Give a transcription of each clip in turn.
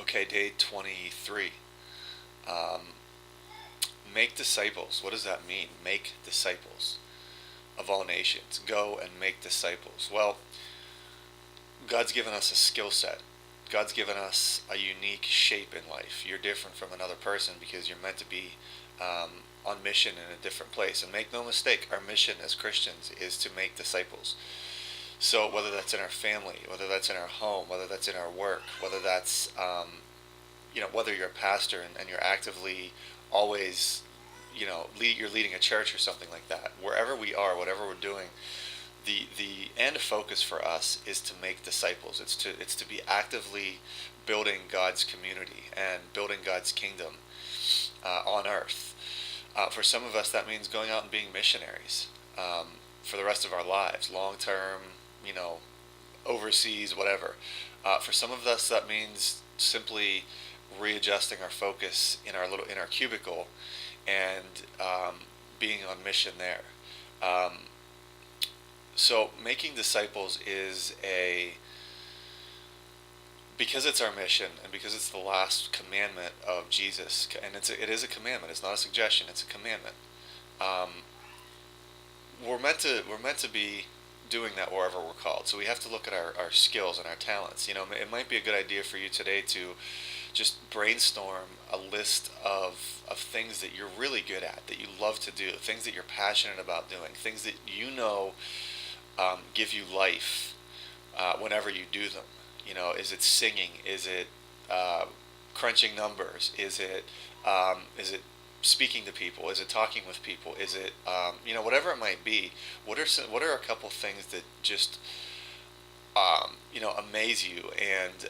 Okay, day 23. Um, Make disciples. What does that mean? Make disciples of all nations. Go and make disciples. Well, God's given us a skill set. God's given us a unique shape in life. You're different from another person because you're meant to be on mission in a different place. And make no mistake, our mission as Christians is to make disciples. So whether that's in our family, whether that's in our home, whether that's in our work, whether that's whether you're a pastor and you're actively always you're leading a church or something like that. Wherever we are, whatever we're doing, the end focus for us is to make disciples. It's to be actively building God's community and building God's kingdom on earth. For some of us, that means going out and being missionaries for the rest of our lives, long term, you know, overseas, whatever. For some of us, that means simply readjusting our focus in our cubicle and being on mission there. Um, so making disciples is a because it's our mission and because it's the last commandment of Jesus, and it is a commandment. It's not a suggestion. It's a commandment. Um, we're meant to be doing that wherever we're called. So we have to look at our skills and our talents. It might be a good idea for you today to just brainstorm a list of things that you're really good at, that you love to do, things that you're passionate about doing, things that give you life whenever you do them. Is it singing? Is it uh, crunching numbers? Is it speaking to people? Is it talking with people? Is it whatever it might be? What are a couple things that just amaze you and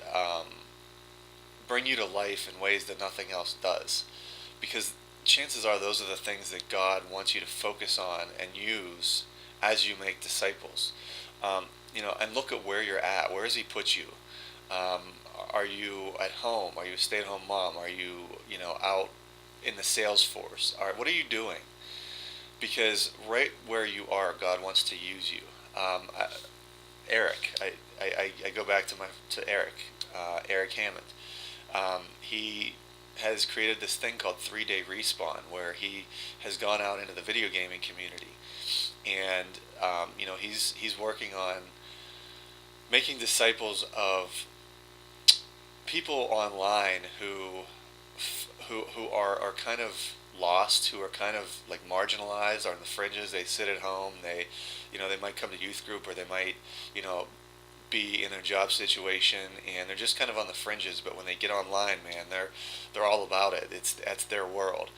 bring you to life in ways that nothing else does? Because chances are those are the things that God wants you to focus on and use as you make disciples. And look at where you're at. Where has He put you? Um, are you at home? Are you a stay-at-home mom? Are you, out in the sales force? What are you doing? Because right where you are, God wants to use you. Eric, I go back to Eric Hammond. He has created this thing called 3 Day Respawn, where he has gone out into the video gaming community, and he's working on making disciples of people online who are kind of lost, who are kind of like marginalized, are on the fringes. They sit at home. They might come to youth group, or they might you know be in their job situation, and they're just kind of on the fringes. But when they get online, man, they're all about it. That's their world,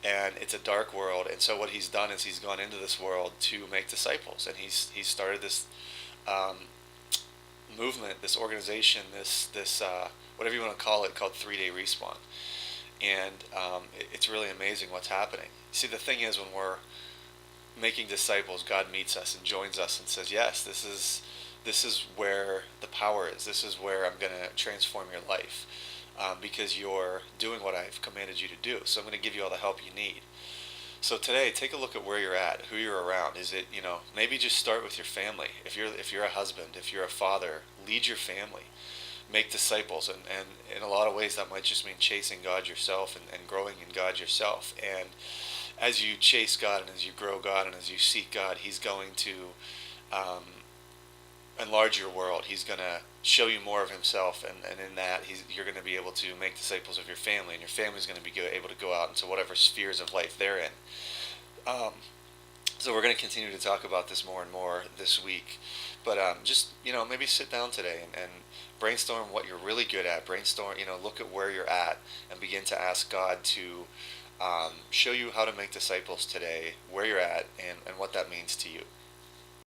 and it's a dark world. And so what he's done is he's gone into this world to make disciples, and he's started this um, movement, this organization, this whatever you want to call it, called 3 Day Respawn. And it's really amazing what's happening. See, the thing is, when we're making disciples, God meets us and joins us and says, "Yes, this is where the power is. This is where I'm going to transform your life, because you're doing what I've commanded you to do. So I'm going to give you all the help you need." So today, take a look at where you're at, who you're around. Is it, maybe just start with your family. If you're a husband, if you're a father, lead your family. Make disciples, and in a lot of ways that might just mean chasing God yourself and growing in God yourself. And as you chase God and as you grow God and as you seek God, He's going to um, enlarge your world. He's going to show you more of Himself, and in that you're going to be able to make disciples of your family, and your family's going to be able to go out into whatever spheres of life they're in. Um, so we're going to continue to talk about this more and more this week. But just maybe sit down today and brainstorm what you're really good at. Brainstorm, look at where you're at and begin to ask God to show you how to make disciples today, where you're at, and what that means to you.